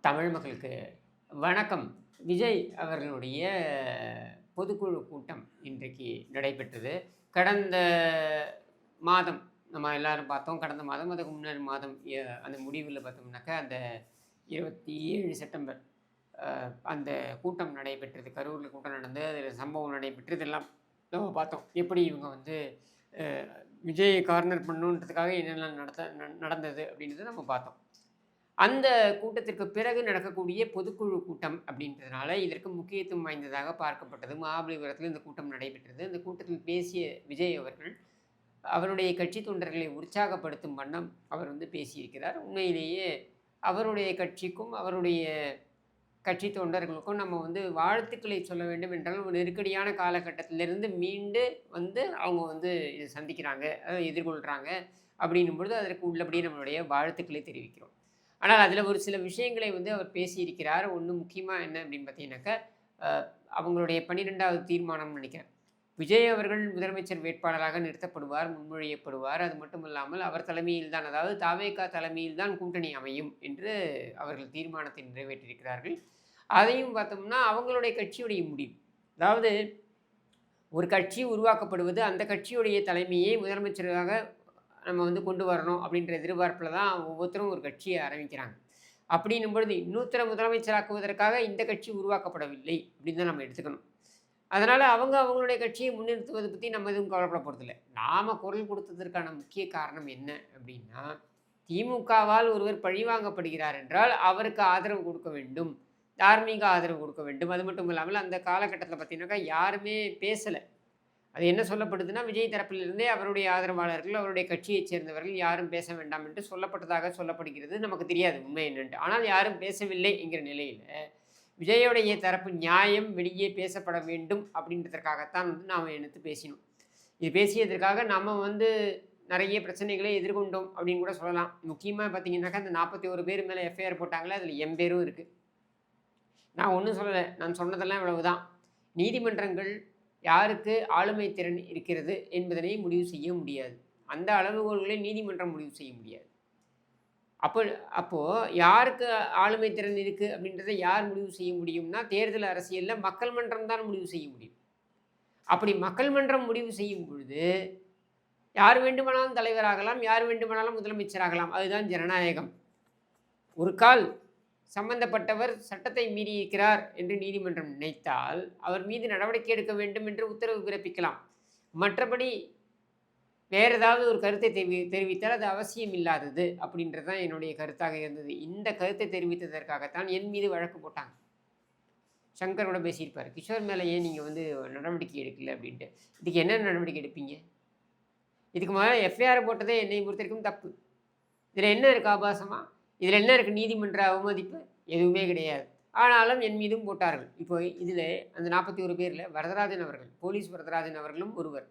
தமிழ் மக்களுக்கு வணக்கம். விஜய் அவர்களுடைய பொதுக்குழு கூட்டம் இன்றைக்கு நடைபெற்றது. கடந்த மாதம் நம்ம எல்லாரும் பார்த்தோம். கடந்த மாதம், அதுக்கு முன்னாடி மாதம் அந்த முடிவுல பார்த்தோம்னாக்கா, அந்த 27 செப்டம்பர் அந்த கூட்டம் நடைபெற்றது. கரூர்ல கூட்டம் நடந்து, அதில சம்பவம் நடைபெற்று இதெல்லாம் நம்ம பார்த்தோம். எப்படி இவங்க வந்து அ விஜயை கார்னர் பண்ணணுன்றதுக்காக என்னெல்லாம் நடந்தது அப்படின்றத நம்ம பார்த்தோம். அந்த கூட்டத்திற்கு பிறகு நடக்கக்கூடிய பொதுக்குழு கூட்டம் அப்படின்றதுனால, இதற்கு முக்கியத்துவம் வாய்ந்ததாக பார்க்கப்பட்டது. மகாபலிபுரத்தில இந்த கூட்டம் நடைபெற்றது. இந்த கூட்டத்தில் பேசிய விஜய் அவர்கள், அவருடைய கட்சி தொண்டர்களை உற்சாகப்படுத்தும் வண்ணம் அவர் வந்து பேசியிருக்கிறார். உண்மையிலேயே அவருடைய கட்சிக்கும், அவருடைய கட்சி தொண்டர்களுக்கும் நம்ம வந்து வாழ்த்துக்களை சொல்ல வேண்டும் என்றால், ஒரு நெருக்கடியான காலகட்டத்திலிருந்து மீண்டு வந்து அவங்க வந்து இத சந்திக்கிறாங்க, எதிர்கொள்றாங்க அப்படின்னும் பொழுது, அதற்கு உள்ளபடியே நம்மளுடைய வாழ்த்துக்களை தெரிவிக்கிறோம். ஆனால் அதில ஒரு சில விஷயங்களை வந்து அவர் பேசியிருக்கிறார். ஒண்ணு முக்கியமா என்ன அப்படின்னு பார்த்தீங்கன்னாக்கா, அ அவங்களுடைய 12வது தீர்மானம்னு நெனைக்கிறேன். விஜய் அவர்கள் முதலமைச்சர் வேட்பாளராக நிறுத்தப்படுவார், முன்மொழியப்படுவார். அது மட்டும் இல்லாமல் அவர் தலைமையில் தான், அதாவது தவேகா தலைமையில் தான் கூட்டணி அமையும் என்று அவர்கள் தீர்மானத்தை நிறைவேற்றியிருக்கிறார்கள். அதையும் பார்த்தோம்னா, அவங்களுடைய கட்சியுடைய முடிவு. அதாவது ஒரு கட்சி உருவாக்கப்படுவது, அந்த கட்சியுடைய தலைமையை முதலமைச்சராக நம்ம வந்து கொண்டு வரணும் அப்படின்ற எதிர்பார்ப்பில தான் ஒவ்வொருத்தரும் ஒரு கட்சிய ஆரம்பிக்கிறாங்க. அப்படின்னும் பொழுது இன்னொருத்தர முதலமைச்சராக்குவதற்காக இந்த கட்சி உருவாக்கப்படவில்லை அப்படின்னு தான் நம்ம எடுத்துக்கணும். அதனால அவங்க அவங்களுடைய கட்சியை முன்னிறுத்துவத பத்தி நம்ம எதுவும் கவலைப்பட போறதில்ல. நாம குரல் கொடுத்ததற்கான முக்கிய காரணம் என்ன அப்படின்னா, திமுகவால் ஒருவர் பழிவாங்கப்படுகிறார் என்றால், அவருக்கு ஆதரவு கொடுக்க வேண்டும். தார்மீக ஆதரவு கொடுக்க வேண்டும். அது மட்டும் இல்லாமல் அந்த காலகட்டத்தில பார்த்தீங்கன்னாக்கா, யாருமே பேசல. அது என்ன சொல்லப்படுதுன்னா, விஜய் தரப்பிலிருந்தே அவருடைய ஆதரவாளர்கள், அவருடைய கட்சியைச் சேர்ந்தவர்கள் யாரும் பேச வேண்டாம் என்று சொல்லப்பட்டதாக சொல்லப்படுகிறது. நமக்கு தெரியாது உண்மை என்னன்ட்டு. ஆனால் யாரும் பேசவில்லை என்கிற நிலையில, விஜயுடைய தரப்பு நியாயம் வெளியே பேசப்பட வேண்டும் அப்படின்றதற்காகத்தான் வந்து நாம எடுத்து பேசினோம். இது பேசியதற்காக நம்ம வந்து நெறைய பிரச்சனைகளை எதிர்கொண்டோம் அப்படின்னு கூட சொல்லலாம். முக்கியமா பார்த்தீங்கன்னாக்கா, அந்த 41 பேர் மேல எஃப்ஐஆர் போட்டாங்களே, அதில என் பேரும் இருக்கு. நான் ஒண்ணும் சொல்லல. நான் சொன்னதெல்லாம் இவ்வளவுதான். நீதிமன்றங்கள் யாருக்கு ஆளுமை திறன் இருக்கிறது என்பதனை முடிவு செய்ய முடியாது. அந்த அளவுகோல்களை நீதிமன்றம் முடிவு செய்ய முடியாது. அப்போ அப்போ யாருக்கு ஆளுமை திறன் இருக்கு அப்படின்றத யார் முடிவு செய்ய முடியும்னா, தேர்தல் அரசியல்ல மக்கள் மன்றம் தான் முடிவு செய்ய முடியும். அப்படி மக்கள் மன்றம் முடிவு செய்யும் பொழுது, யார் வேண்டுமானாலும் தலைவராகலாம், யார் வேண்டுமானாலும் முதலமைச்சராகலாம். அதுதான் ஜனநாயகம். ஒரு கால் சம்பந்தப்பட்டவர் சட்டத்தை மீறியிருக்கிறார் என்று நீதிமன்றம் நினைத்தால், அவர் மீது நடவடிக்கை எடுக்க வேண்டும் என்று உத்தரவு பிறப்பிக்கலாம். மற்றபடி வேற ஏதாவது ஒரு கருத்தை தெரிவித்தால் அது அவசியம் இல்லாதது அப்படின்றது தான் என்னுடைய கருத்தாக இருந்தது. இந்த கருத்தை தெரிவித்ததற்காகத்தான் என் மீது வழக்கு போட்டாங்க. சங்கர் கூட பேசியிருப்பாரு. கிஷோர் மேல ஏன் நீங்க வந்து நடவடிக்கை எடுக்கல அப்படின்ட்டு. இதுக்கு என்ன நடவடிக்கை எடுப்பீங்க? இதுக்கு முதல்ல எஃப்ஐஆர் போட்டதே என்னை பொறுத்தவரைக்கும் தப்பு. இதில என்ன இருக்கு ஆபாசமா? இதில என்ன இருக்கு நீதிமன்ற அவமதிப்பு? எதுவுமே கிடையாது. ஆனாலும் என் மீதும் போட்டார்கள். இப்போ இதில அந்த 41 பேர்ல வரதராஜன் அவர்கள், போலீஸ் வரதராஜன் அவர்களும் ஒருவர்.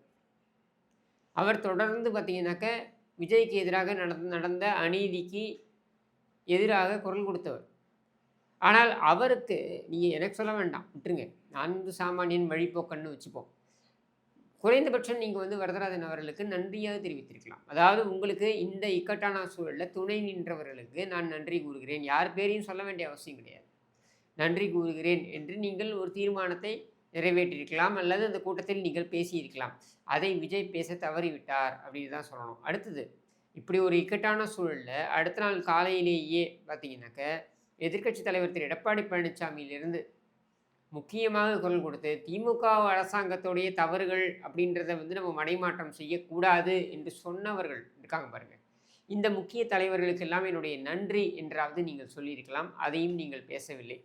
அவர் தொடர்ந்து பார்த்தீங்கன்னாக்க, விஜய்க்கு எதிராக நடந்த அநீதிக்கு எதிராக குரல் கொடுத்தவர். ஆனால் அவருக்கு நீங்க எனக்கு சொல்ல வேண்டாம். விட்டுருங்க. நான் வந்து சாமானியன் வழிப்போக்கன்னு வச்சுப்போம். குறைந்தபட்சம் நீங்க வந்து வரதராஜன் அவர்களுக்கு நன்றியாவது தெரிவித்திருக்கலாம். அதாவது உங்களுக்கு இந்த இக்கட்டான சூழல்ல துணை நின்றவர்களுக்கு நான் நன்றி கூறுகிறேன். யார் பேரையும் சொல்ல வேண்டிய அவசியம் கிடையாது. நன்றி கூறுகிறேன் என்று நீங்கள் ஒரு தீர்மானத்தை நிறைவேற்றியிருக்கலாம். அல்லது அந்த கூட்டத்தில் நீங்கள் பேசியிருக்கலாம். அதை விஜய் பேச தவறிவிட்டார் அப்படின்னு தான் சொல்லணும். அடுத்தது, இப்படி ஒரு இக்கட்டான சூழல்ல அடுத்த நாள் காலையிலேயே பார்த்தீங்கன்னாக்க, எதிர்க்கட்சித் தலைவர் திரு எடப்பாடி பழனிசாமியிலிருந்து முக்கியமாக குரல் கொடுத்து, திமுக அரசாங்கத்துடைய தவறுகள் அப்படின்றத வந்து நம்ம மடைமாற்றம் செய்யக்கூடாது என்று சொன்னவர்கள் இருக்காங்க பாருங்க. இந்த முக்கிய தலைவர்களுக்கெல்லாம் என்னுடைய நன்றி என்றாவது நீங்கள் சொல்லியிருக்கலாம். அதையும் நீங்கள் பேசவில்லை.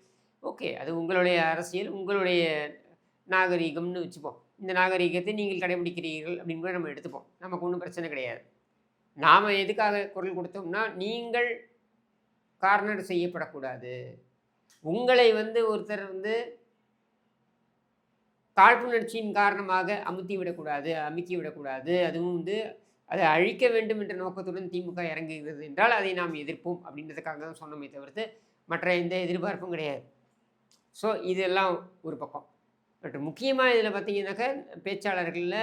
ஓகே. அது உங்களுடைய அரசியல், உங்களுடைய நாகரீகம்னு வச்சுப்போம். இந்த நாகரீகத்தை நீங்கள் கடைபிடிக்கிறீர்கள் அப்படின்னு கூட நம்ம எடுத்துப்போம். நமக்கு ஒண்ணும் பிரச்சனை கிடையாது. நாம எதுக்காக குரல் கொடுத்தோம்னா, நீங்கள் கார்னர் செய்யப்படக்கூடாது. உங்களை வந்து ஒருத்தர் வந்து காழ்ப்புணர்ச்சியின் காரணமாக அமுக்கி விடக்கூடாது. அதுவும் வந்து அதை அழிக்க வேண்டும் என்ற நோக்கத்துடன் திமுக இறங்குகிறது என்றால், அதை நாம் எதிர்ப்போம் அப்படின்றதுக்காக தான் சொன்னோமே தவிர்த்து, மற்ற எந்த எதிர்பார்ப்பும் கிடையாது. ஸோ இதெல்லாம் ஒரு பக்கம். பட் முக்கியமா இதில பார்த்தீங்கன்னாக்கா, பேச்சாளர்கள்ல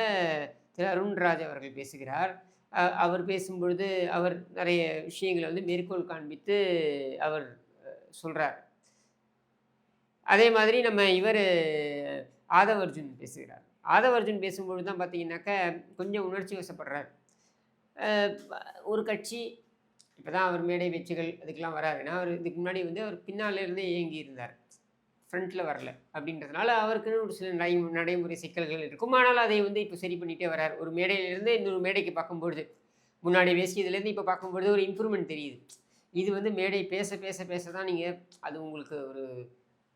திரு அருண்ராஜ் அவர்கள் பேசுகிறார். அவர் பேசும்பொழுது அவர் நிறைய விஷயங்கள வந்து மேற்கோள் காண்பித்து அவர் சொல்கிறார். அதே மாதிரி நம்ம இவர் ஆதவ் அர்ஜுன் பேசுகிறார். ஆதவ் அர்ஜுன் பேசும்பொழுது தான் பார்த்தீங்கன்னாக்க கொஞ்சம் உணர்ச்சி வசப்படுறார். ஒரு கட்சி இப்போ தான் அவர் மேடை பேச்சுகள் அதுக்கெல்லாம் வராருன்னா, அவர் இதுக்கு முன்னாடி வந்து அவர் பின்னாலேருந்தே இயங்கி இருந்தார், ஃப்ரண்ட்டில் வரல. அப்படின்றதுனால அவருக்குன்னு ஒரு சில நடைமுறை சிக்கல்கள் இருக்கும். ஆனால் அதை வந்து இப்போ சரி பண்ணிகிட்டே வரார். ஒரு மேடையிலேருந்து இன்னொரு மேடைக்கு பார்க்கும்பொழுது, முன்னாடி பேசியதுலேருந்து இப்போ பார்க்கும்பொழுது ஒரு இம்ப்ரூவ்மெண்ட் தெரியுது. இது வந்து மேடை பேச பேச பேச தான் நீங்கள் அது உங்களுக்கு ஒரு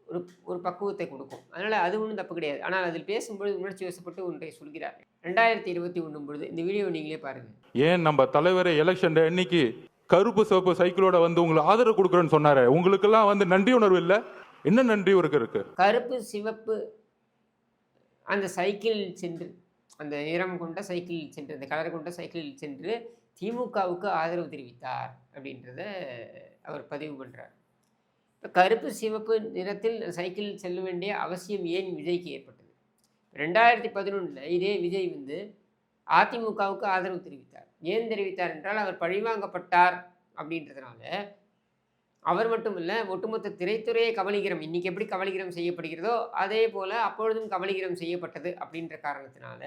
ஒரு ஒரு பக்குவத்தை கொடுக்கும். அதனால் அது ஒன்றும் தப்பு கிடையாது. ஆனால் அதில் பேசும்பொழுது உணர்ச்சி வசப்பட்டு ஒன்றை சொல்கிறார். 2021 பொழுது இந்த வீடியோ நீங்களே பாருங்கள். ஏன் நம்ம தலைவரை எலெக்ஷன் இன்னைக்கு கருப்பு சிவப்பு சைக்கிளோட வந்து உங்களுக்கு ஆதரவு கொடுக்குறேன்னு சொன்னாரு. உங்களுக்கெல்லாம் வந்து நன்றி உணர்வு இல்லை? என்ன நன்றி இருக்கு? கருப்பு சிவப்பு அந்த சைக்கிள் சென்று, அந்த நிறம் கொண்ட சைக்கிள் சென்று, அந்த கலர் கொண்ட சைக்கிள் சென்று திமுகவுக்கு ஆதரவு தெரிவித்தார் அப்படின்றத அவர் பதிவு பண்ணுறார். இப்போ கருப்பு சிவப்பு நிறத்தில் சைக்கிள் செல்ல வேண்டிய அவசியம் ஏன் விஜய்க்கு ஏற்பட்டது? 2011 இதே விஜய் வந்து அதிமுகவுக்கு ஆதரவு தெரிவித்தார். ஏன் தெரிவித்தார் என்றால் அவர் பழிவாங்கப்பட்டார் அப்படின்றதுனால. அவர் மட்டும் இல்லை, ஒட்டுமொத்த திரைத்துறையை கபலீகரம், இன்றைக்கி எப்படி கபலீகரம் செய்யப்படுகிறதோ அதே போல் அப்பொழுதும் கபலீகரம் செய்யப்பட்டது அப்படின்ற காரணத்தினால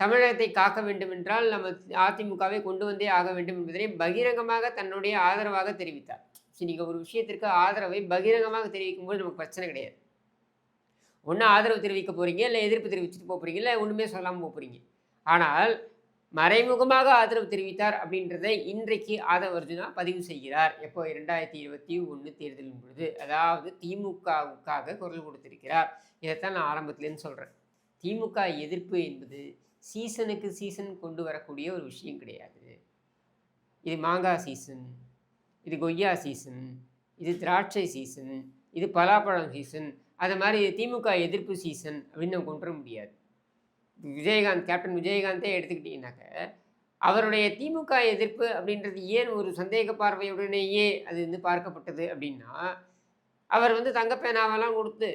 தமிழகத்தை காக்க வேண்டும் என்றால் நம்ம அதிமுகவை கொண்டு வந்தே ஆக வேண்டும் என்பதனை பகிரங்கமாக தன்னுடைய ஆதரவாக தெரிவித்தார். நீங்கள் ஒரு விஷயத்திற்கு ஆதரவை பகிரங்கமாக தெரிவிக்கும்போது நமக்கு பிரச்சனை கிடையாது. ஒன்று ஆதரவு தெரிவிக்க போகிறீங்க, இல்லை எதிர்ப்பு தெரிவிச்சுட்டு போகிறீங்க, இல்லை ஒன்றுமே சொல்லாமல் போகிறீங்க. ஆனால் மறைமுகமாக ஆதரவு தெரிவித்தார் அப்படின்றதை இன்றைக்கு ஆதவ் அர்ஜுனா பதிவு செய்கிறார். எப்போ? 2021 தேர்தலின் பொழுது, அதாவது திமுகவுக்காக குரல் கொடுத்திருக்கிறார். இதைத்தான் நான் ஆரம்பத்துலேருந்து சொல்கிறேன். திமுக எதிர்ப்பு என்பது சீசனுக்கு சீசன் கொண்டு வரக்கூடிய ஒரு விஷயம் கிடையாது. இது மாங்காய் சீசன், இது கொய்யா சீசன், இது திராட்சை சீசன், இது பலாப்பழம் சீசன், அது மாதிரி திமுக எதிர்ப்பு சீசன் அப்படின்னு நம்ம கொண்டு வர முடியாது. விஜயகாந்த், கேப்டன் விஜயகாந்தே எடுத்துக்கிட்டிங்கனாக்க அவருடைய திமுக எதிர்ப்பு அப்படின்றது ஏன் ஒரு சந்தேக பார்வையுடனேயே அது வந்து பார்க்கப்பட்டது அப்படின்னா, அவர் வந்து தங்கப்பேனாவெல்லாம் கொடுத்து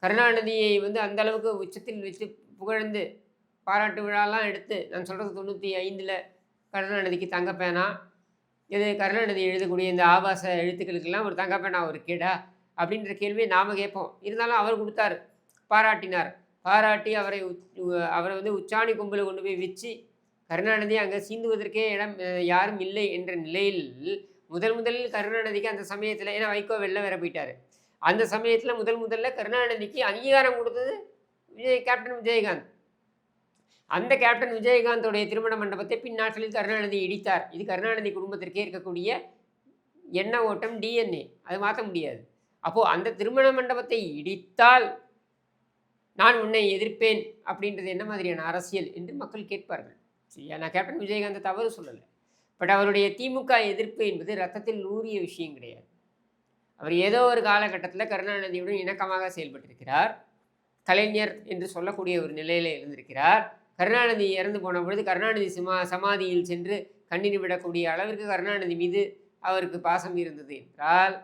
கருணாநிதியை வந்து அந்த அளவுக்கு உச்சத்தில் வச்சு புகழ்ந்து பாராட்டு விழாலாம் எடுத்து, நான் சொல்கிறது 95 கருணாநிதிக்கு தங்கப்பேனா, இது கருணாநிதி எழுதக்கூடிய இந்த ஆபாச எழுத்துக்களுக்கெல்லாம் ஒரு தங்கப்பேனா ஒரு கேடா அப்படின்ற கேள்வியை நாம் கேட்போம். இருந்தாலும் அவர் கொடுத்தார், பாராட்டினார். பாராட்டி அவரை வந்து உச்சாணி கும்பலை கொண்டு போய் வச்சு கருணாநிதி அங்கே சீந்துவதற்கே இடம் யாரும் இல்லை என்ற நிலையில் முதலில் கருணாநிதிக்கு அந்த சமயத்தில், ஏன்னா வைகோ வெளில வேற போயிட்டார், அந்த சமயத்தில் முதல்ல கருணாநிதிக்கு அங்கீகாரம் கொடுத்தது கேப்டன் விஜயகாந்த். அந்த கேப்டன் விஜயகாந்தோடைய திருமண மண்டபத்தை பின்னாட்களில் கருணாநிதி இடித்தார். இது கருணாநிதி குடும்பத்திற்கே இருக்கக்கூடிய எண்ண ஓட்டம், DNA, அது மாற்ற முடியாது. அப்போது அந்த திருமண மண்டபத்தை இடித்தால் நான் உன்னை எதிர்ப்பேன் அப்படின்றது என்ன மாதிரியான அரசியல் என்று மக்கள் கேட்பார்கள். சரியா? நான் கேப்டன் விஜயகாந்தை தவறு சொல்லலை. பட் அவருடைய திமுக எதிர்ப்பு என்பது ரத்தத்தில் ஊறிய விஷயம் கிடையாது. அவர் ஏதோ ஒரு காலகட்டத்தில் கருணாநிதியுடன் இணக்கமாக செயல்பட்டிருக்கிறார். கலைஞர் என்று சொல்லக்கூடிய ஒரு நிலையில் இருந்திருக்கிறார். கருணாநிதி இறந்து போன பொழுது கருணாநிதி சமாதியில் சென்று கண்ணீர் விடக்கூடிய அளவிற்கு கருணாநிதி மீது அவருக்கு பாசம் இருந்தது என்றால்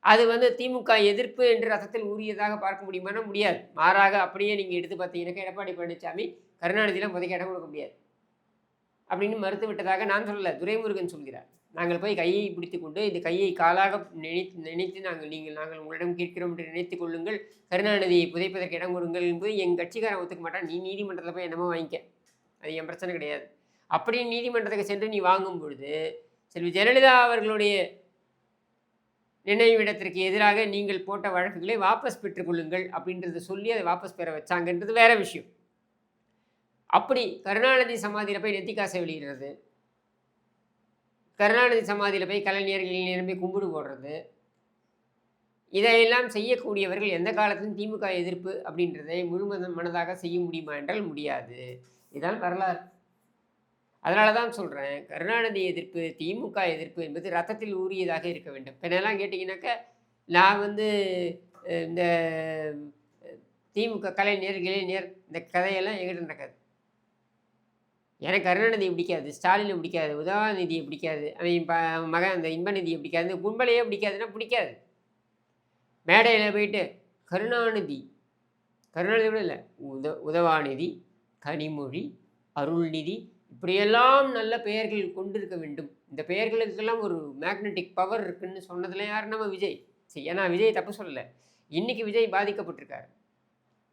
அது வந்து திமுக எதிர்ப்பு என்று ரத்தத்தில் ஊறியதாக பார்க்க முடியுமானா முடியாது. மாறாக அப்படியே நீங்கள் எடுத்து பார்த்தீங்கன்னாக்கா எடப்பாடி பழனிசாமி கருணாநிதியெலாம் முதல் இடம் கொடுக்க முடியாது அப்படின்னு மறுத்து விட்டதாக நான் சொல்லலை, துரைமுருகன் சொல்கிறார். நாங்கள் போய் கையை பிடித்து கொண்டு இந்த கையை காலாக நினைத்து நாங்கள் உங்களிடம் கேட்கிறோம் என்று நினைத்து கொள்ளுங்கள், கருணாநிதியை புதைப்பதற்கு இடம் கொடுங்கள் என்பது எங்கள் கட்சிக்காரன் ஒத்துக்க மாட்டான். நீ நீதிமன்றத்தில் போய் என்னமோ வாங்கிக்க, அது என் பிரச்சனை கிடையாது. அப்படியே நீதிமன்றத்துக்கு சென்று நீ வாங்கும் பொழுது செல்வி ஜெயலலிதா அவர்களுடைய நினைவிடத்திற்கு எதிராக நீங்கள் போட்ட வழக்குகளை வாபஸ் பெற்றுக்கொள்ளுங்கள் அப்படின்றத சொல்லி அதை வாபஸ் பெற வச்சாங்கன்றது வேற விஷயம். அப்படி கருணாநிதி சமாதியில் போய் நெத்திக்காசை வெளியிடுறது, கருணாநிதி சமாதியில் போய் கலைஞர்கள் நிரம்பி கும்பிடு போடுறது, இதையெல்லாம் செய்யக்கூடியவர்கள் எந்த காலத்திலும் திமுக எதிர்ப்பு அப்படின்றதை மனதாக செய்ய முடியுமா என்றால் முடியாது. இதுதான் வரலாறு. அதனால தான் சொல்கிறேன், கருணாநிதி எதிர்ப்பு, திமுக எதிர்ப்பு என்பது ரத்தத்தில் ஊறியதாக இருக்க வேண்டும். இப்போ என்னெல்லாம் கேட்டிங்கனாக்கா, நான் வந்து இந்த திமுக கலைஞர் இந்த கதையெல்லாம் எங்கிட்ட நடக்காது. எனக்கு கருணாநிதியை பிடிக்காது, ஸ்டாலினை பிடிக்காது, உதயநிதியை பிடிக்காது, அவன் மகன் அந்த இன்பநிதியை பிடிக்காது, இந்த கும்பலையே பிடிக்காதுன்னா பிடிக்காது. மேடையில் போயிட்டு கருணாநிதி கூட இல்லை, உதவாநிதி, கனிமொழி, அருள்நிதி, இப்படியெல்லாம் நல்ல பெயர்கள் கொண்டிருக்க வேண்டும் இந்த பெயர்களுக்கெல்லாம் ஒரு மேக்னெட்டிக் பவர் இருக்குன்னு சொன்னதுல யார்? நம்ம விஜய். சரி, ஏன்னா விஜய் தப்பு சொல்லலை. இன்னைக்கு விஜய் பாதிக்கப்பட்டிருக்கார்.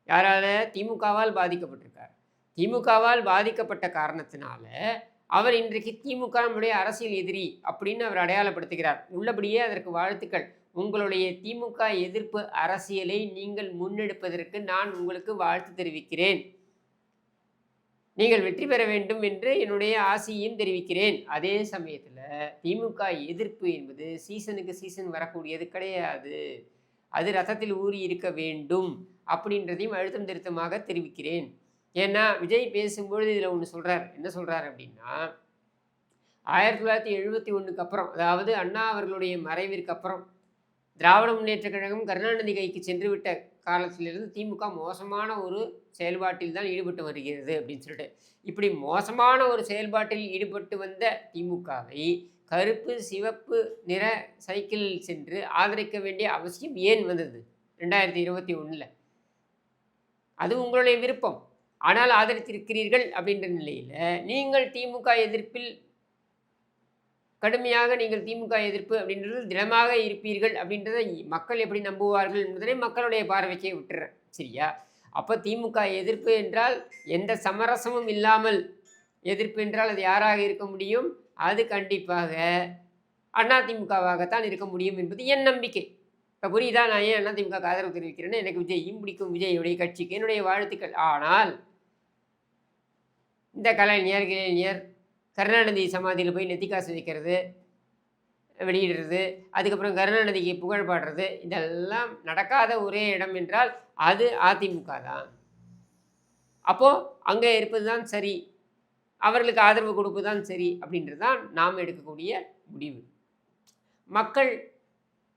யாரால? திமுகவால் பாதிக்கப்பட்டிருக்கார். திமுகவால் பாதிக்கப்பட்ட காரணத்தினால அவர் இன்றைக்கு திமுக நம்முடைய அரசியல் எதிரி அப்படின்னு அவர் அடையாளப்படுத்துகிறார். உள்ளபடியே அதற்கு வாழ்த்துக்கள். உங்களுடைய திமுக எதிர்ப்பு அரசியலை நீங்கள் முன்னெடுப்பதற்கு நான் உங்களுக்கு வாழ்த்து தெரிவிக்கிறேன். நீங்கள் வெற்றி பெற வேண்டும் என்று என்னுடைய ஆசையும் தெரிவிக்கிறேன். அதே சமயத்தில் திமுக எதிர்ப்பு என்பது சீசனுக்கு சீசன் வரக்கூடியது கிடையாது. அது ரத்தத்தில் ஊறி இருக்க வேண்டும் அப்படின்றதையும் அழுத்தம் திருத்தமாக தெரிவிக்கிறேன். ஏன்னா விஜய் பேசும்பொழுது இதில் ஒன்று சொல்கிறார். என்ன சொல்கிறார் அப்படின்னா, 1971க்கு அப்புறம், அதாவது அண்ணா அவர்களுடைய மறைவிற்கு அப்புறம் திராவிட முன்னேற்றக் கழகம் கருணாநிதி கைக்கு சென்று விட்ட காலத்திலிருந்து திமுக மோசமான ஒரு செயல்பாட்டில் தான் ஈடுபட்டு வருகிறது அப்படின்னு சொல்லிட்டு, இப்படி மோசமான ஒரு செயல்பாட்டில் ஈடுபட்டு வந்த திமுகவை கருப்பு சிவப்பு நிற சைக்கிளில் சென்று ஆதரிக்க வேண்டிய அவசியம் ஏன் வந்தது 2021? அது உங்களுடைய விருப்பம். ஆனால் ஆதரித்திருக்கிறீர்கள் அப்படின்ற நிலையில் நீங்கள் திமுக எதிர்ப்பில் கடுமையாக நீங்கள் திமுக எதிர்ப்பு அப்படின்றது திடமாக இருப்பீர்கள் அப்படின்றத மக்கள் எப்படி நம்புவார்கள் என்பதனை மக்களுடைய பார்வைக்கே விட்டுறேன். சரியா? அப்போ திமுக எதிர்ப்பு என்றால் எந்த சமரசமும் இல்லாமல் எதிர்ப்பு என்றால் அது யாராக இருக்க முடியும்? அது கண்டிப்பாக அதிமுகவாகத்தான் இருக்க முடியும் என்பது என் நம்பிக்கை. இப்போ புரியுதா? நான் ஏன் அதிமுக ஆதரவு தெரிவிக்கிறேன்னு? எனக்கு விஜயும் பிடிக்கும், விஜயுடைய கட்சிக்கு என்னுடைய வாழ்த்துக்கள். ஆனால் இந்த கலைஞர் கருணாநிதி சமாதியில் போய் நெத்திக்காசு வைக்கிறது, வெளியிடுறது, அதுக்கப்புறம் கருணாநிதிக்கு புகழ் பாடுறது, இதெல்லாம் நடக்காத ஒரே இடம் என்றால் அது அதிமுக தான். அப்போது அங்கே இருப்பது தான் சரி, அவர்களுக்கு ஆதரவு கொடுப்பு தான் சரி அப்படின்றது தான் நாம் எடுக்கக்கூடிய முடிவு. மக்கள்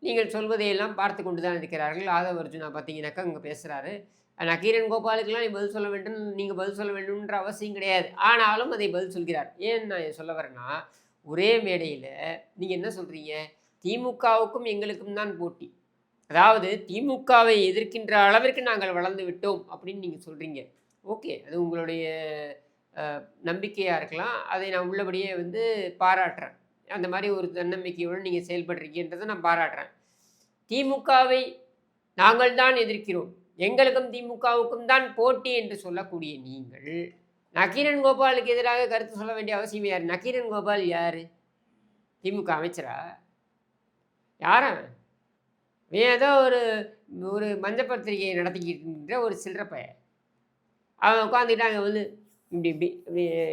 நீங்கள் சொல்வதையெல்லாம் பார்த்து கொண்டு தான் இருக்கிறார்கள். ஆதவ அர்ஜுனா பார்த்தீங்கன்னாக்கா அங்கே பேசுகிறாரு, நக்கீரன் கோபாலுக்கெல்லாம் நீ பதில் சொல்ல வேண்டும், நீங்கள் பதில் சொல்ல வேண்டும்ன்ற அவசியம் கிடையாது. ஆனாலும் அதை பதில் சொல்கிறார். ஏன் நான் சொல்ல வரேன்னா, ஒரே மேடையில் நீங்கள் என்ன சொல்கிறீங்க? திமுகவுக்கும் எங்களுக்கும் தான் போட்டி, அதாவது திமுகவை எதிர்க்கின்ற அளவிற்கு நாங்கள் வளர்ந்து விட்டோம் அப்படின்னு நீங்கள் சொல்கிறீங்க. ஓகே, அது உங்களுடைய நம்பிக்கையாக இருக்கலாம். அதை நான் உள்ளபடியே பாராட்டுறேன். அந்த மாதிரி ஒரு தன்னம்பிக்கையோடு நீங்கள் செயல்படுறீங்கன்றதை நான் பாராட்டுறேன். திமுகவை நாங்கள் தான் எதிர்க்கிறோம், எங்களுக்கும் திமுகவுக்கும் தான் போட்டி என்று சொல்லக்கூடிய நீங்கள் நக்கீரன் கோபாலுக்கு எதிராக கருத்து சொல்ல வேண்டிய அவசியம் யார்? நக்கீரன் கோபால் யார்? திமுக அமைச்சரா? யாரா? ஏதோ ஒரு மஞ்ச பத்திரிகையை நடத்திக்கிட்டு ஒரு சில்லற பையன் அவன் உட்காந்துக்கிட்டு அங்கே இப்படி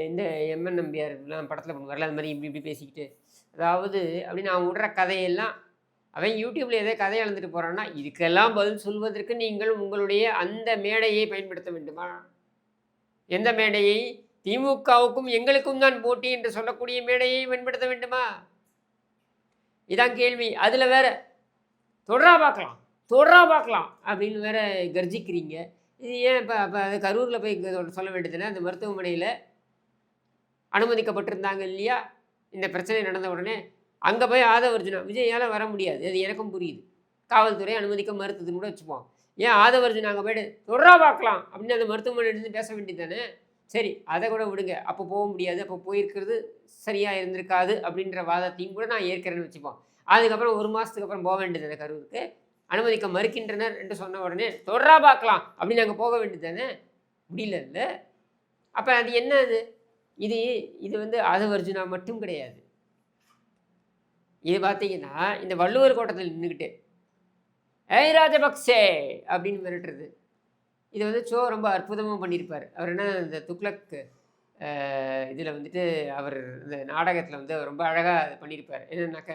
இந்த எம்என் நம்பியார்லாம் படத்தில் பண்ணுவார்ல, அந்த மாதிரி இப்படி பேசிக்கிட்டு, அதாவது அப்படின்னு அவன் விடுற கதையெல்லாம் அவன் யூடியூப்பில் எதோ கதை எழுந்துட்டு போகிறான்னா, இதுக்கெல்லாம் பதில் சொல்வதற்கு நீங்கள் உங்களுடைய அந்த மேடையை பயன்படுத்த வேண்டுமா? எந்த மேடையை? திமுகவுக்கும் எங்களுக்கும் தான் போட்டி என்று சொல்லக்கூடிய மேடையை பயன்படுத்த வேண்டுமா? இதான் கேள்வி. அதில் வேற தொடரா பார்க்கலாம் அப்படின்னு வேற கர்ஜிக்கிறீங்க. இது ஏன் இப்போ அது கரூரில் போய் சொல்ல வேண்டியதுன்னா, அந்த மருத்துவமனையில் அனுமதிக்கப்பட்டிருந்தாங்க இல்லையா இந்த பிரச்சனை நடந்த உடனே, அங்கே போய் ஆதவ அர்ஜுனா விஜயால் வர முடியாது, அது எனக்கும் புரியுது, காவல்துறை அனுமதிக்க மறுத்ததுன்னு கூட வச்சுப்போம். ஏன் ஆதவ அர்ஜுனா அங்கே போய்ட்டு தொடரா பார்க்கலாம் அப்படின்னு அந்த மருத்துவமனையிலேருந்து பேச வேண்டியது தானே? சரி, அதை கூட விடுங்க, அப்போ போக முடியாது, அப்போ போயிருக்கிறது சரியாக இருந்திருக்காது அப்படின்ற வாதத்தையும் கூட நான் ஏற்கிறேன்னு வச்சுப்போம். அதுக்கப்புறம் 1 மாதத்துக்கு அப்புறம் போக வேண்டியது தானே கரூருக்கு, அனுமதிக்க மறுக்கின்றனர் என்று சொன்ன உடனே தொடரா பார்க்கலாம் அப்படின்னு நாங்கள் போக வேண்டியது தானே? முடியல. அப்போ அது என்ன? இது ஆதவ அர்ஜுனா மட்டும் கிடையாது. இது பார்த்தீங்கன்னா இந்த வள்ளுவர் கோட்டத்தில் நின்றுக்கிட்டு ஏய் ராஜபக்சே அப்படின்னு மிரட்டுறது, இது ஷோ ரொம்ப அற்புதமாக பண்ணியிருப்பார். அவர் என்ன இந்த துக்ளக் இதில் அவர் இந்த நாடகத்தில் அவர் ரொம்ப அழகாக பண்ணியிருப்பார். என்னன்னாக்க,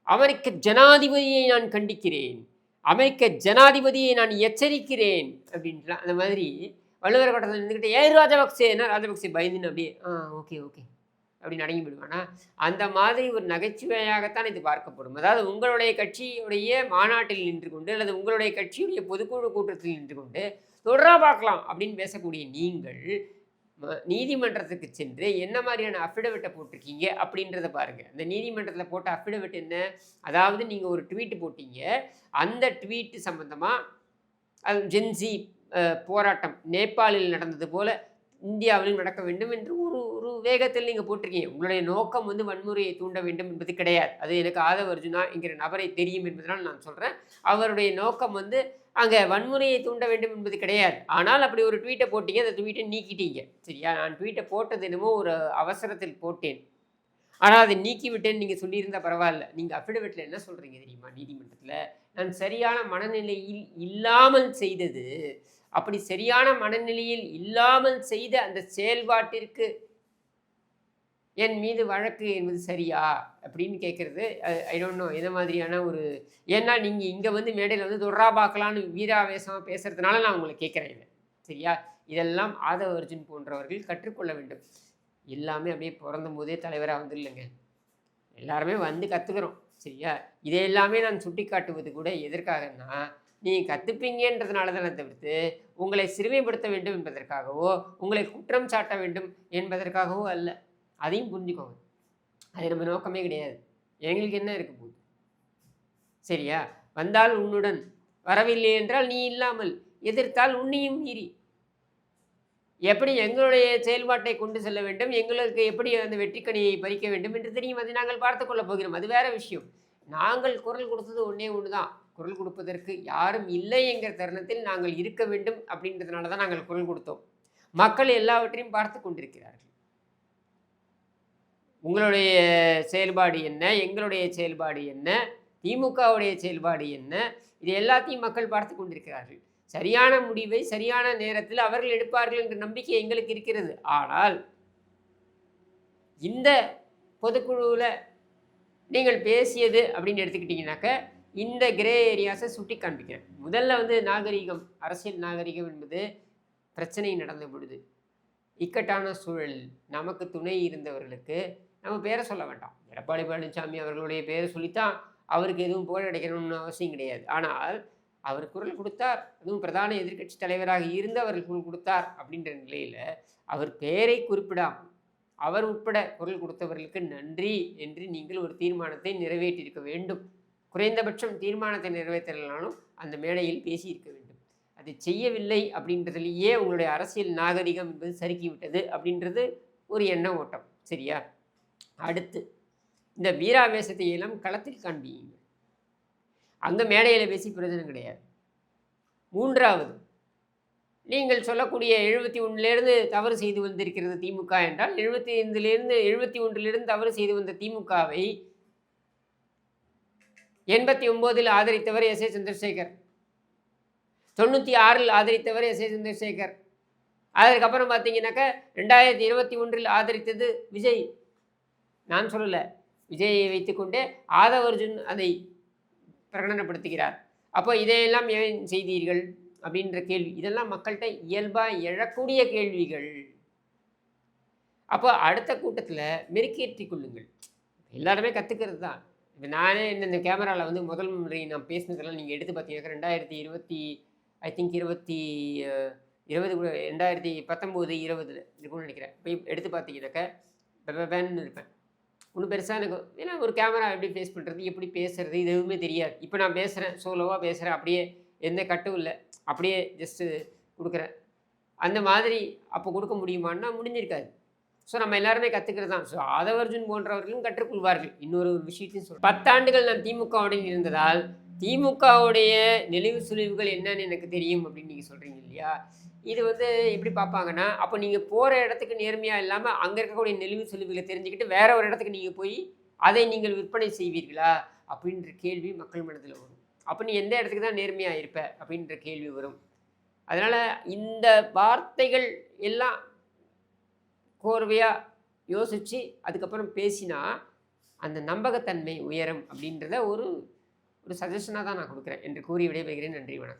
அமெரிக்க ஜனாதிபதியை நான் கண்டிக்கிறேன், அமெரிக்க ஜனாதிபதியை நான் எச்சரிக்கிறேன் அப்படின்லாம். அந்த மாதிரி வள்ளுவர் கோட்டத்தில் நின்றுக்கிட்டு ஏய் ராஜபக்சேன்னா ராஜபக்சே பயந்துன்னு அப்படியே ஓகே அப்படின்னு அடங்கி விடுவானா? அந்த மாதிரி ஒரு நகைச்சுவையாகத்தான் இது பார்க்கப்படும். அதாவது உங்களுடைய கட்சியுடைய மாநாட்டில் நின்று கொண்டு அல்லது உங்களுடைய கட்சியுடைய பொதுக்குழு கூட்டத்தில் நின்று கொண்டு தொடரா பார்க்கலாம் அப்படின்னு பேசக்கூடிய நீங்கள் நீதிமன்றத்துக்கு சென்று என்ன மாதிரியான அஃபிடவிட்டை போட்டிருக்கீங்க அப்படின்றத பாருங்கள். அந்த நீதிமன்றத்தில் போட்ட அஃபிடவிட் என்ன? அதாவது நீங்கள் ஒரு ட்வீட் போட்டீங்க, அந்த ட்வீட் சம்பந்தமாக அது ஜென்சி போராட்டம் நேபாளில் நடந்தது போல இந்தியாவிலும் நடக்க வேண்டும் என்று ஒரு வேகத்தில் நீங்கள் போட்டிருக்கீங்க. உங்களுடைய நோக்கம் வந்து வன்முறையை தூண்ட வேண்டும் என்பது கிடையாது. அது எனக்கு ஆதவ அர்ஜுனா என்கிற நபரை தெரியும் என்பதனால் நான் சொல்கிறேன். அவருடைய நோக்கம் வந்து அங்கே வன்முறையை தூண்ட வேண்டும் என்பது கிடையாது. ஆனால் அப்படி ஒரு ட்வீட்டை போட்டீங்க, அந்த ட்வீட்டை நீக்கிட்டீங்க. சரியா? நான் ட்வீட்டை போட்டது என்னமோ ஒரு அவசரத்தில் போட்டேன். ஆனால் அதை நீக்கி விட்டேன்னு நீங்கள் சொல்லியிருந்தால் பரவாயில்ல. நீங்கள் அஃபிடவிட்டில் என்ன சொல்கிறீங்க தெரியுமா? நீதிமன்றத்தில் நான் சரியான மனநிலையில் இல்லாமல் செய்தது, அப்படி சரியான மனநிலையில் இல்லாமல் செய்த அந்த செயல்பாட்டிற்கு என் மீது வழக்கு என்பது சரியா அப்படின்னு கேட்குறது. ஐ டோன்ட் நோ எந்த மாதிரியான ஒரு, ஏன்னா நீங்கள் இங்கே வந்து மேடையில் வந்து தொடரா பார்க்கலான்னு வீராவேசமாக பேசுகிறதுனால நான் உங்களை கேட்குறேன் இதை. சரியா? இதெல்லாம் ஆதவ அர்ஜுன் போன்றவர்கள் கற்றுக்கொள்ள வேண்டும். எல்லாமே அப்படியே பிறந்த போதே தலைவராக வந்துடலைங்க. எல்லாருமே வந்து கற்றுக்கிறோம். சரியா? இதை எல்லாமே நான் சுட்டி காட்டுவது கூட எதற்காகன்னா, நீங்கள் கற்றுப்பீங்கன்றதுனால தானே தவிர்த்து உங்களை சிறுமைப்படுத்த வேண்டும் என்பதற்காகவோ உங்களை குற்றம் சாட்ட வேண்டும் என்பதற்காகவோ அல்ல. அதையும் புரிஞ்சுக்கோங்க. அது நம்ம நோக்கமே கிடையாது. எங்களுக்கு என்ன இருக்க போகுது? சரியா? வந்தால் உன்னுடன், வரவில்லை என்றால் நீ இல்லாமல், எதிர்த்தால் உன்னையும் மீறி. எப்படி எங்களுடைய செயல்பாட்டை கொண்டு செல்ல வேண்டும், எங்களுக்கு எப்படி அந்த வெற்றிக்கனியை பறிக்க வேண்டும் என்று தெரியும். அதை நாங்கள் பார்த்து கொள்ளப் போகிறோம். அது வேற விஷயம். நாங்கள் குரல் கொடுத்தது ஒன்று தான். குரல் கொடுப்பதற்கு யாரும் இல்லை என்கிற தருணத்தில் நாங்கள் இருக்க வேண்டும் அப்படின்றதுனால தான் நாங்கள் குரல் கொடுத்தோம். மக்கள் எல்லாவற்றையும் பார்த்து கொண்டிருக்கிறார்கள். உங்களுடைய செயல்பாடு என்ன, எங்களுடைய செயல்பாடு என்ன, திமுகவுடைய செயல்பாடு என்ன, இது எல்லாத்தையும் மக்கள் பார்த்து கொண்டிருக்கிறார்கள். சரியான முடிவை சரியான நேரத்தில் அவர்கள் எடுப்பார்கள் என்ற நம்பிக்கை எங்களுக்கு இருக்கிறது. ஆனால் இந்த பொதுக்குழுவில் நீங்கள் பேசியது அப்படின்னு எடுத்துக்கிட்டிங்கனாக்க, இந்த கிரே ஏரியாஸை சுட்டி காண்பிக்கிறேன். முதல்ல வந்து நாகரிகம், அரசியல் நாகரிகம் என்பது பிரச்சனை நடந்த பொழுது, இக்கட்டான சூழலில் நமக்கு துணை இருந்தவர்களுக்கு நம்ம பேரை சொல்ல வேண்டாம். எடப்பாடி பழனிசாமி அவர்களுடைய பேரை சொல்லித்தான் அவருக்கு எதுவும் புகழ் கிடைக்கணும்னு அவசியம் கிடையாது. ஆனால் அவர் குரல் கொடுத்தார், அதுவும் பிரதான எதிர்க்கட்சி தலைவராக இருந்து அவர் குரல் கொடுத்தார் அப்படின்ற நிலையில் அவர் பெயரை குறிப்பிடாமல் அவர் உட்பட குரல் கொடுத்தவர்களுக்கு நன்றி என்று நீங்கள் ஒரு தீர்மானத்தை நிறைவேற்றியிருக்க வேண்டும். குறைந்தபட்சம் தீர்மானத்தை நிறைவேற்றலாலும் அந்த மேடையில் பேசியிருக்க வேண்டும். அதை செய்யவில்லை அப்படின்றதுலேயே உங்களுடைய அரசியல் நாகரிகம் என்பது சறுக்கிவிட்டது அப்படின்றது ஒரு எண்ண ஓட்டம். சரியா? அடுத்து இந்த வீராவேசத்தை எல்லாம் களத்தில் காண்பிங்க. அங்கே மேடையில் பேசி பிரயோஜனம் கிடையாது. மூன்றாவது, நீங்கள் சொல்லக்கூடிய 71லேருந்து தவறு செய்து வந்திருக்கிறது திமுக என்றால் 71லிருந்து தவறு செய்து வந்த திமுகவை 89ல் ஆதரித்தவர் எஸ் ஏ சந்திரசேகர், 96ல் ஆதரித்தவர் எஸ் ஏ சந்திரசேகர். அதுக்கப்புறம் பார்த்தீங்கன்னாக்கா 2021ல் ஆதரித்தது விஜய். நான் சொல்லலை, விஜயை வைத்துக்கொண்டே ஆதவ அர்ஜுன் அதை பிரகடனப்படுத்துகிறார். அப்போ இதையெல்லாம் ஏன் செய்தீர்கள் அப்படின்ற கேள்வி, இதெல்லாம் மக்கள்கிட்ட இயல்பாக எழக்கூடிய கேள்விகள். அப்போ அடுத்த கூட்டத்தில் மெருக்கேற்றி கொள்ளுங்கள். எல்லாருமே கற்றுக்கிறது தான். இப்போ நானே இந்த கேமராவில் வந்து முதல் முறை நான் பேசினதெல்லாம் நீங்கள் எடுத்து பார்த்தீங்கன்னா 2020 ஐ திங்க் 2019 20 இருக்கும்னு நினைக்கிறேன். இப்போ எடுத்து பார்த்தீங்கன்னாக்கா பேன்னு இருப்பேன். ஒன்றும் பெருசாக எனக்கு, ஏன்னா ஒரு கேமரா எப்படி ஃபேஸ் பண்ணுறது, எப்படி பேசுகிறது, இது எதுவுமே தெரியாது. இப்போ நான் பேசுகிறேன், சோலோவாக பேசுகிறேன், அப்படியே எந்த கட்டும் இல்லை, அப்படியே ஜஸ்ட்டு கொடுக்குறேன். அந்த மாதிரி அப்போ கொடுக்க முடியுமான்னா முடிஞ்சிருக்காது. ஸோ நம்ம எல்லாருமே கற்றுக்கிறது தான். ஸோ ஆதவ அர்ஜுன் போன்றவர்களும் கற்றுக்கொள்வார்கள். இன்னொரு விஷயத்தையும் சொல்கிறேன், 10 ஆண்டுகள் நான் திமுகவுடன் இருந்ததால் திமுகவுடைய நெளிவு சுழிவுகள் என்னன்னு எனக்கு தெரியும் அப்படின்னு நீங்கள் சொல்கிறீங்க இல்லையா? இது வந்து எப்படி பார்ப்பாங்கன்னா, அப்போ நீங்கள் போகிற இடத்துக்கு நேர்மையாக இல்லாமல் அங்கே இருக்கக்கூடிய நெளிவு சுழிவுகளை தெரிஞ்சுக்கிட்டு வேற ஒரு இடத்துக்கு நீங்கள் போய் அதை நீங்கள் விற்பனை செய்வீர்களா அப்படின்ற கேள்வி மக்கள் மனதில் வரும். அப்போ நீ எந்த இடத்துக்கு தான் நேர்மையாக இருப்ப அப்படின்ற கேள்வி வரும். அதனால் இந்த வார்த்தைகள் எல்லாம் கோர்வையாக யோசித்து அதுக்கப்புறம் பேசினா அந்த நம்பகத்தன்மை உயரும் அப்படின்றத ஒரு சஜஷனாக தான் நான் கொடுக்குறேன் என்று கூறி விடைபெறுகிறேன். நன்றி, வணக்கம்.